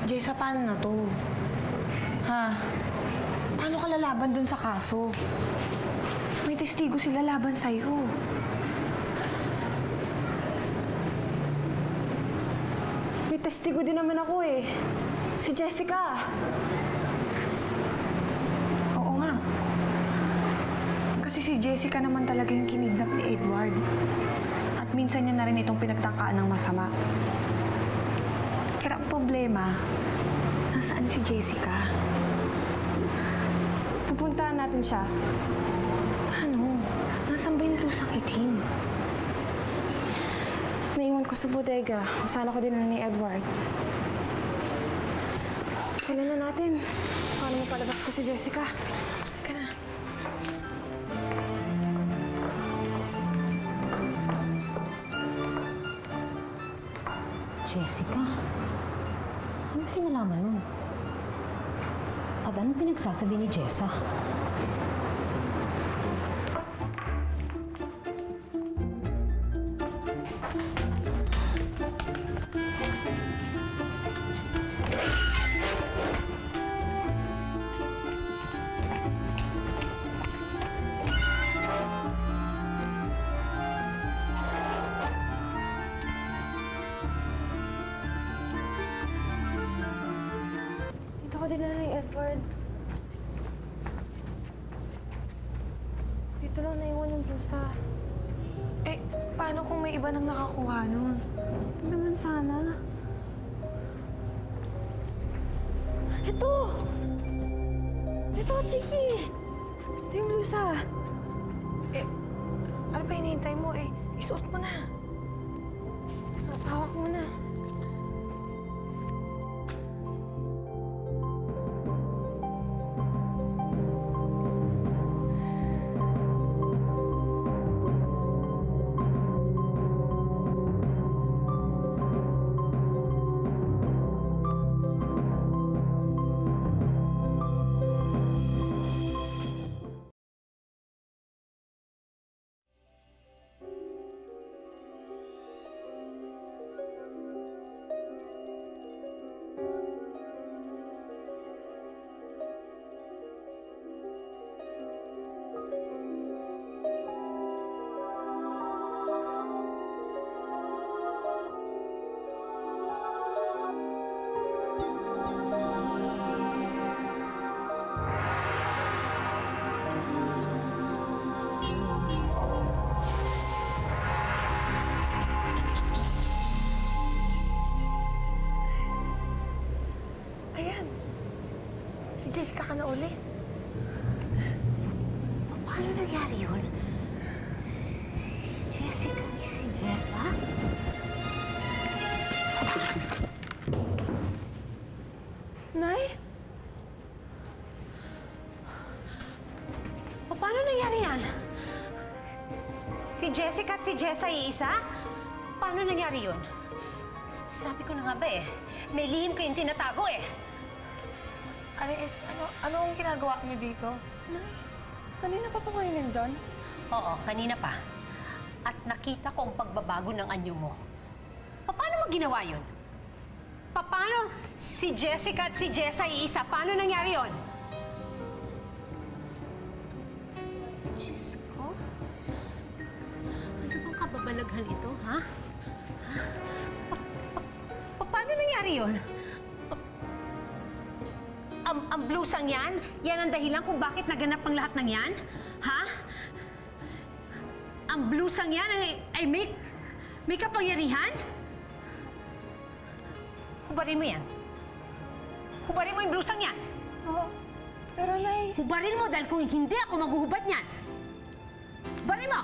Jessa, paano na to? Ha? Paano ka lalaban dun sa kaso? May testigo sila laban sa'yo. May testigo din naman ako eh. Si Jessica. Oo nga. Kasi si Jessica naman talaga yung kinidnap ni Edward. At minsan niya na rin itong pinagtakaan ng masama. Pero ang problema, nasaan si Jessica? Pupuntahan natin siya. Paano? Nasaan ba yung lusang itim? Naiwan ko sa bodega. Kasama ko din ni Edward. Kailan na natin? Paano mapalabas ko si Jessica? Ka na. Jessica? Ano kinalaman nun? At anong pinagsasabi ni Jessa? Dito ko din na ni Edward. Dito lang naiwan yung blusa. Eh, paano kung may iba nang nakakuha nun? Hindi naman sana. Ito! Ito, Chiki! Ito yung blusa. Eh, ano pa hinihintay mo eh? Isuot mo na. Hawak mo na. Ayan. Si Jessica ka na ulit. Paano nangyari yun? Si Jessica ni si Jessa? Nay? Paano nangyari yan? Si Jessica at si Jessa iisa? Paano nangyari yun? Sabi ko na nga ba eh, may lihim kayong tinatago eh. Ares, ano ang ginagawa niyo dito? Nay, kanina pa po kayo nandun? Oo, kanina pa. At nakita ko ang pagbabago ng anyo mo. Paano mo ginawa yun? Paano si Jessica at si Jessa iisa? Paano nangyari yun? Diyos ko? Ano bang kababalaghan ito, ha? Paano nangyari yun? Ang blusang yan? Yan ang dahilan kung bakit naganap ang lahat ng yan? Ha? Ang blusang yan ay may kapangyarihan? Hubarin mo yan. Hubarin mo yung blusang yan. Oo. Pero, Nay... Hubarin mo dahil kung hindi ako maghuhubad niyan. Hubarin mo!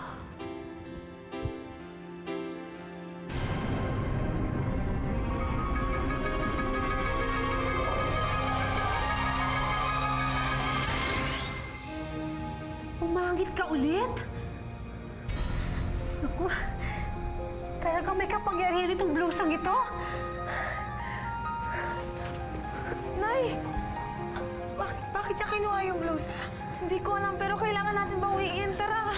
Umangit ka ulit? Naku, talagang may kapangyarihan itong blusang ito. Nay! Bakit niya kinuha yung blusa? Hindi ko alam, pero kailangan natin bawiin. Tara!